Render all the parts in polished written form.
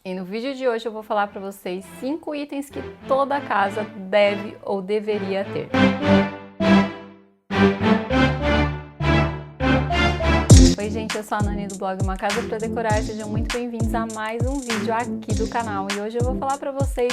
E no vídeo de hoje eu vou falar para vocês 5 itens que toda casa deve ou deveria ter. Oi gente, eu sou a Nani do blog Uma Casa Pra Decorar, sejam muito bem-vindos a mais um vídeo aqui do canal. E hoje eu vou falar para vocês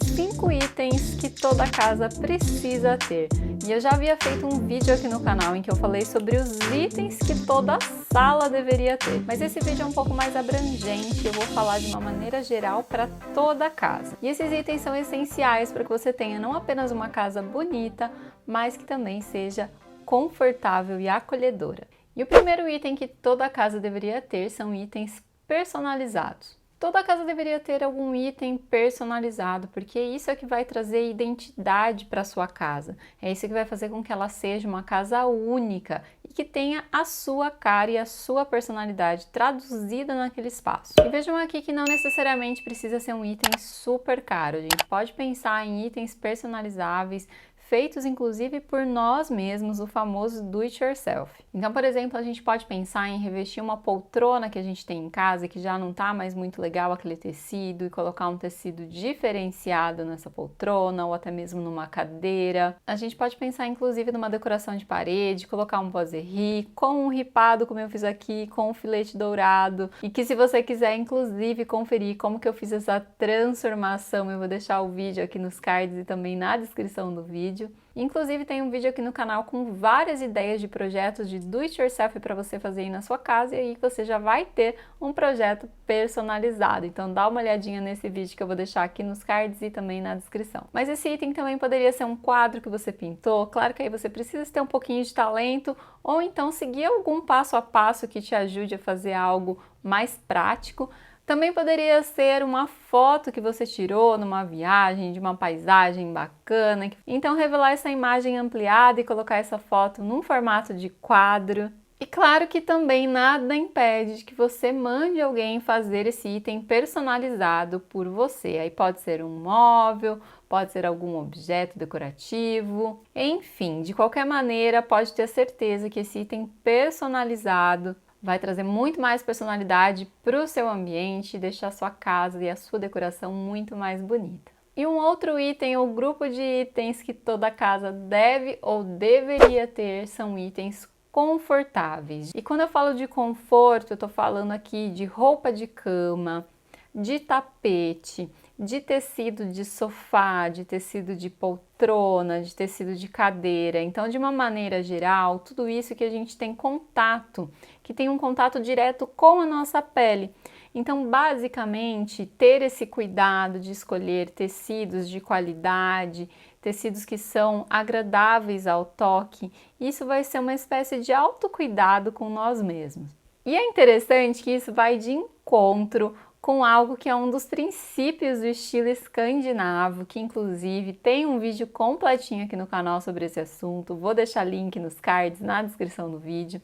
5 itens que toda casa precisa ter. E eu já havia feito um vídeo aqui no canal em que eu falei sobre os itens que toda sala deveria ter. Mas esse vídeo é um pouco mais abrangente, eu vou falar de uma maneira geral para toda a casa. E esses itens são essenciais para que você tenha não apenas uma casa bonita, mas que também seja confortável e acolhedora. E o primeiro item que toda casa deveria ter são itens personalizados. Toda casa deveria ter algum item personalizado, porque isso é que vai trazer identidade para sua casa. É isso que vai fazer com que ela seja uma casa única e que tenha a sua cara e a sua personalidade traduzida naquele espaço. E vejam aqui que não necessariamente precisa ser um item super caro. A gente pode pensar em itens personalizáveis, feitos inclusive por nós mesmos, o famoso do it yourself. Então, por exemplo, a gente pode pensar em revestir uma poltrona que a gente tem em casa, que já não tá mais muito legal aquele tecido, e colocar um tecido diferenciado nessa poltrona, ou até mesmo numa cadeira. A gente pode pensar inclusive numa decoração de parede, colocar um boiserie, com um ripado como eu fiz aqui, com um filete dourado, e que se você quiser inclusive conferir como que eu fiz essa transformação, eu vou deixar o vídeo aqui nos cards e também na descrição do vídeo. Inclusive tem um vídeo aqui no canal com várias ideias de projetos de do it yourself para você fazer aí na sua casa, e aí você já vai ter um projeto personalizado. Então dá uma olhadinha nesse vídeo que eu vou deixar aqui nos cards e também na descrição. Mas esse item também poderia ser um quadro que você pintou. Claro que aí você precisa ter um pouquinho de talento, ou então seguir algum passo a passo que te ajude a fazer algo mais prático. Também poderia ser uma foto que você tirou numa viagem, de uma paisagem bacana. Então revelar essa imagem ampliada e colocar essa foto num formato de quadro. E claro que também nada impede de que você mande alguém fazer esse item personalizado por você. Aí pode ser um móvel, pode ser algum objeto decorativo, enfim, de qualquer maneira pode ter certeza que esse item personalizado vai trazer muito mais personalidade para o seu ambiente e deixar a sua casa e a sua decoração muito mais bonita. E um outro item ou grupo de itens que toda casa deve ou deveria ter são itens confortáveis. E quando eu falo de conforto, eu estou falando aqui de roupa de cama, de tapete, de tecido de sofá, de tecido de poltrona, de tecido de cadeira. Então, de uma maneira geral, tudo isso que a gente tem contato, que tem um contato direto com a nossa pele. Então, basicamente, ter esse cuidado de escolher tecidos de qualidade, tecidos que são agradáveis ao toque, isso vai ser uma espécie de autocuidado com nós mesmos. E é interessante que isso vai de encontro com algo que é um dos princípios do estilo escandinavo, que inclusive tem um vídeo completinho aqui no canal sobre esse assunto. Vou deixar link nos cards, na descrição do vídeo.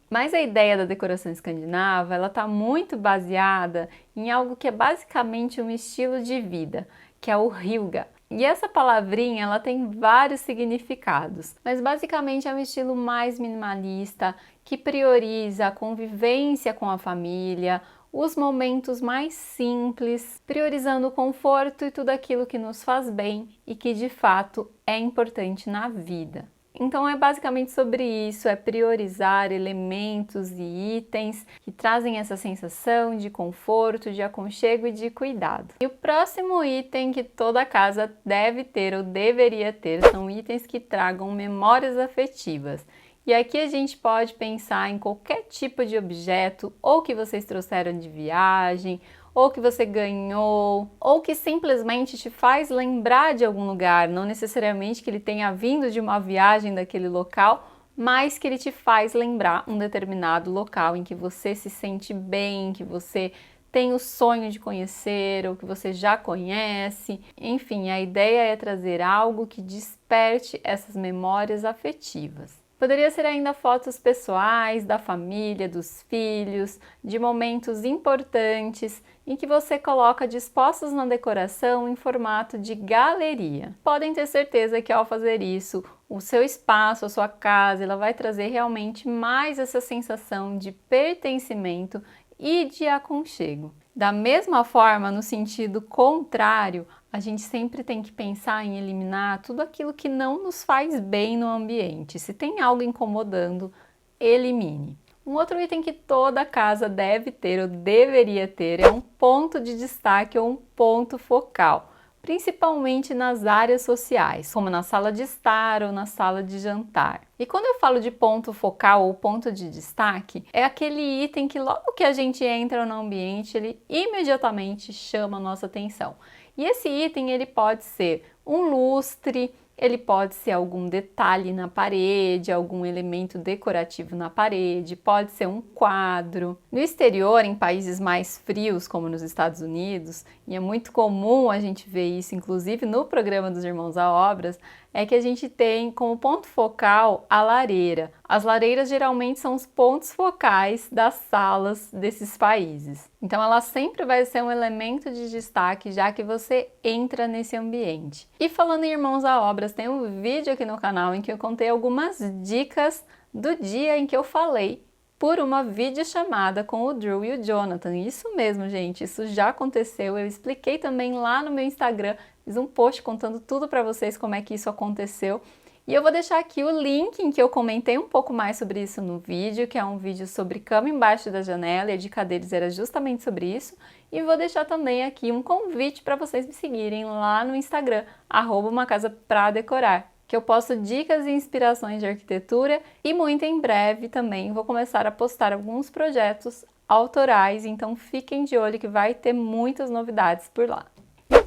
Mas a ideia da decoração escandinava, ela está muito baseada em algo que é basicamente um estilo de vida, que é o hygge. E essa palavrinha, ela tem vários significados, mas basicamente é um estilo mais minimalista, que prioriza a convivência com a família, os momentos mais simples, priorizando o conforto e tudo aquilo que nos faz bem e que de fato é importante na vida. Então é basicamente sobre isso, é priorizar elementos e itens que trazem essa sensação de conforto, de aconchego e de cuidado. E o próximo item que toda casa deve ter ou deveria ter são itens que tragam memórias afetivas. E aqui a gente pode pensar em qualquer tipo de objeto, ou que vocês trouxeram de viagem, ou que você ganhou, ou que simplesmente te faz lembrar de algum lugar, não necessariamente que ele tenha vindo de uma viagem daquele local, mas que ele te faz lembrar um determinado local em que você se sente bem, que você tem o sonho de conhecer, ou que você já conhece. Enfim, a ideia é trazer algo que desperte essas memórias afetivas. Poderia ser ainda fotos pessoais, da família, dos filhos, de momentos importantes em que você coloca dispostos na decoração em formato de galeria. Podem ter certeza que ao fazer isso, o seu espaço, a sua casa, ela vai trazer realmente mais essa sensação de pertencimento e de aconchego. Da mesma forma, no sentido contrário, a gente sempre tem que pensar em eliminar tudo aquilo que não nos faz bem no ambiente. Se tem algo incomodando, elimine. Um outro item que toda casa deve ter ou deveria ter é um ponto de destaque ou um ponto focal, principalmente nas áreas sociais, como na sala de estar ou na sala de jantar. E quando eu falo de ponto focal ou ponto de destaque, é aquele item que logo que a gente entra no ambiente, ele imediatamente chama a nossa atenção. E esse item ele pode ser um lustre, ele pode ser algum detalhe na parede, algum elemento decorativo na parede, pode ser um quadro. No exterior, em países mais frios, como nos Estados Unidos, e é muito comum a gente ver isso, inclusive no programa dos Irmãos à Obras, é que a gente tem como ponto focal a lareira. As lareiras geralmente são os pontos focais das salas desses países. Então ela sempre vai ser um elemento de destaque, já que você entra nesse ambiente. E falando em Irmãos à Obras, tem um vídeo aqui no canal em que eu contei algumas dicas do dia em que eu falei por uma videochamada com o Drew e o Jonathan. Isso mesmo, gente, isso já aconteceu. Eu expliquei também lá no meu Instagram, fiz um post contando tudo para vocês como é que isso aconteceu. E eu vou deixar aqui o link em que eu comentei um pouco mais sobre isso no vídeo, que é um vídeo sobre cama embaixo da janela, e a dica deles era justamente sobre isso. E vou deixar também aqui um convite para vocês me seguirem lá no Instagram, @umacasapradecorar, que eu posto dicas e inspirações de arquitetura e muito em breve também vou começar a postar alguns projetos autorais, então fiquem de olho que vai ter muitas novidades por lá.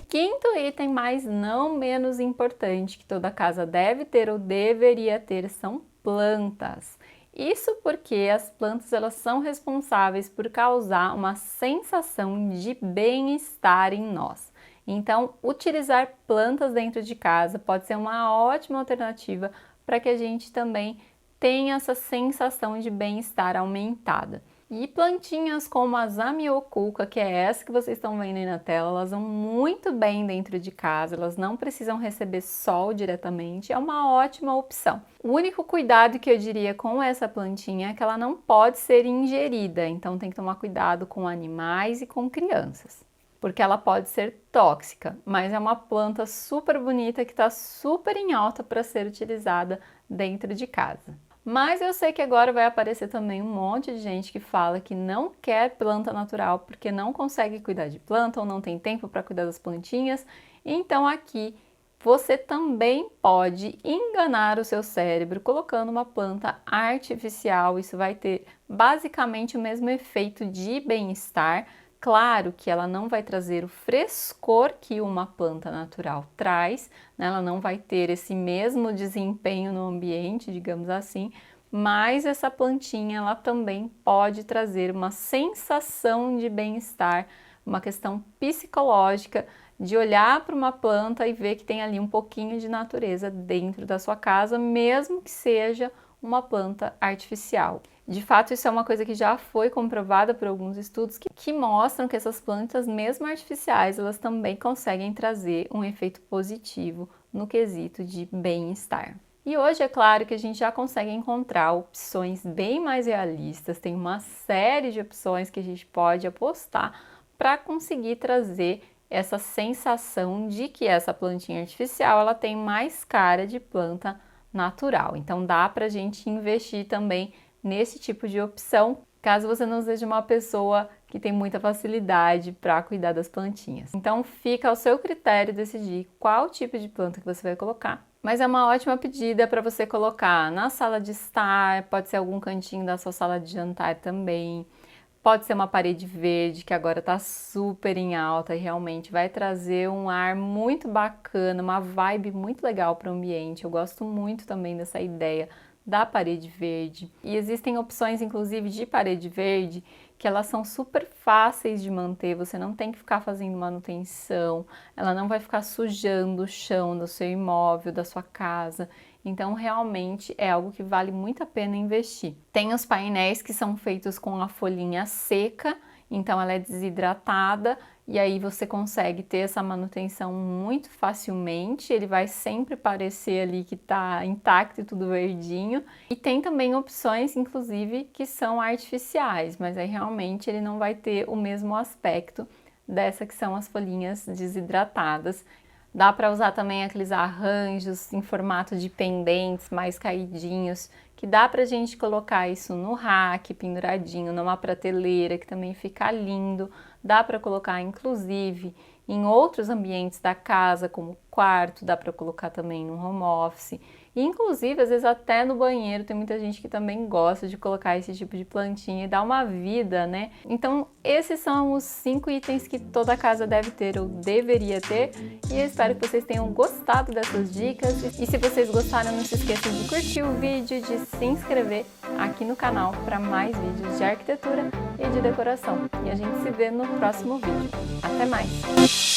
Quinto item, mas não menos importante, que toda casa deve ter ou deveria ter, são plantas. Isso porque as plantas elas são responsáveis por causar uma sensação de bem-estar em nós. Então, utilizar plantas dentro de casa pode ser uma ótima alternativa para que a gente também tenha essa sensação de bem-estar aumentada. E plantinhas como a Zamioculca, que é essa que vocês estão vendo aí na tela, elas vão muito bem dentro de casa, elas não precisam receber sol diretamente, é uma ótima opção. O único cuidado que eu diria com essa plantinha é que ela não pode ser ingerida, então tem que tomar cuidado com animais e com crianças, porque ela pode ser tóxica, mas é uma planta super bonita que está super em alta para ser utilizada dentro de casa. Mas eu sei que agora vai aparecer também um monte de gente que fala que não quer planta natural porque não consegue cuidar de planta ou não tem tempo para cuidar das plantinhas. Então aqui você também pode enganar o seu cérebro colocando uma planta artificial. Isso vai ter basicamente o mesmo efeito de bem-estar. Claro que ela não vai trazer o frescor que uma planta natural traz, né? Ela não vai ter esse mesmo desempenho no ambiente, digamos assim, mas essa plantinha ela também pode trazer uma sensação de bem-estar, uma questão psicológica de olhar para uma planta e ver que tem ali um pouquinho de natureza dentro da sua casa, mesmo que seja uma planta artificial. De fato, isso é uma coisa que já foi comprovada por alguns estudos que mostram que essas plantas, mesmo artificiais, elas também conseguem trazer um efeito positivo no quesito de bem-estar. E hoje é claro que a gente já consegue encontrar opções bem mais realistas, tem uma série de opções que a gente pode apostar para conseguir trazer essa sensação de que essa plantinha artificial ela tem mais cara de planta natural. Então dá para a gente investir também nesse tipo de opção, caso você não seja uma pessoa que tem muita facilidade para cuidar das plantinhas. Então fica ao seu critério decidir qual tipo de planta que você vai colocar. Mas é uma ótima pedida para você colocar na sala de estar, pode ser algum cantinho da sua sala de jantar também. Pode ser uma parede verde, que agora está super em alta e realmente vai trazer um ar muito bacana, uma vibe muito legal para o ambiente. Eu gosto muito também dessa ideia da parede verde. E existem opções, inclusive, de parede verde que elas são super fáceis de manter, você não tem que ficar fazendo manutenção, ela não vai ficar sujando o chão do seu imóvel, da sua casa. Então, realmente é algo que vale muito a pena investir. Tem os painéis que são feitos com a folhinha seca, então ela é desidratada e aí você consegue ter essa manutenção muito facilmente, ele vai sempre parecer ali que tá intacto e tudo verdinho. E tem também opções, inclusive, que são artificiais, mas aí realmente ele não vai ter o mesmo aspecto dessa que são as folhinhas desidratadas. Dá para usar também aqueles arranjos em formato de pendentes mais caidinhos, que dá pra gente colocar isso no rack, penduradinho, numa prateleira, que também fica lindo. Dá para colocar, inclusive, em outros ambientes da casa, como quarto, dá para colocar também no home office. E, inclusive, às vezes até no banheiro, tem muita gente que também gosta de colocar esse tipo de plantinha e dar uma vida, né? Então, esses são os 5 itens que toda casa deve ter ou deveria ter. E eu espero que vocês tenham gostado dessas dicas. E se vocês gostaram, não se esqueçam de curtir o vídeo, de se inscrever aqui no canal para mais vídeos de arquitetura e de decoração. E a gente se vê no próximo vídeo. Até mais!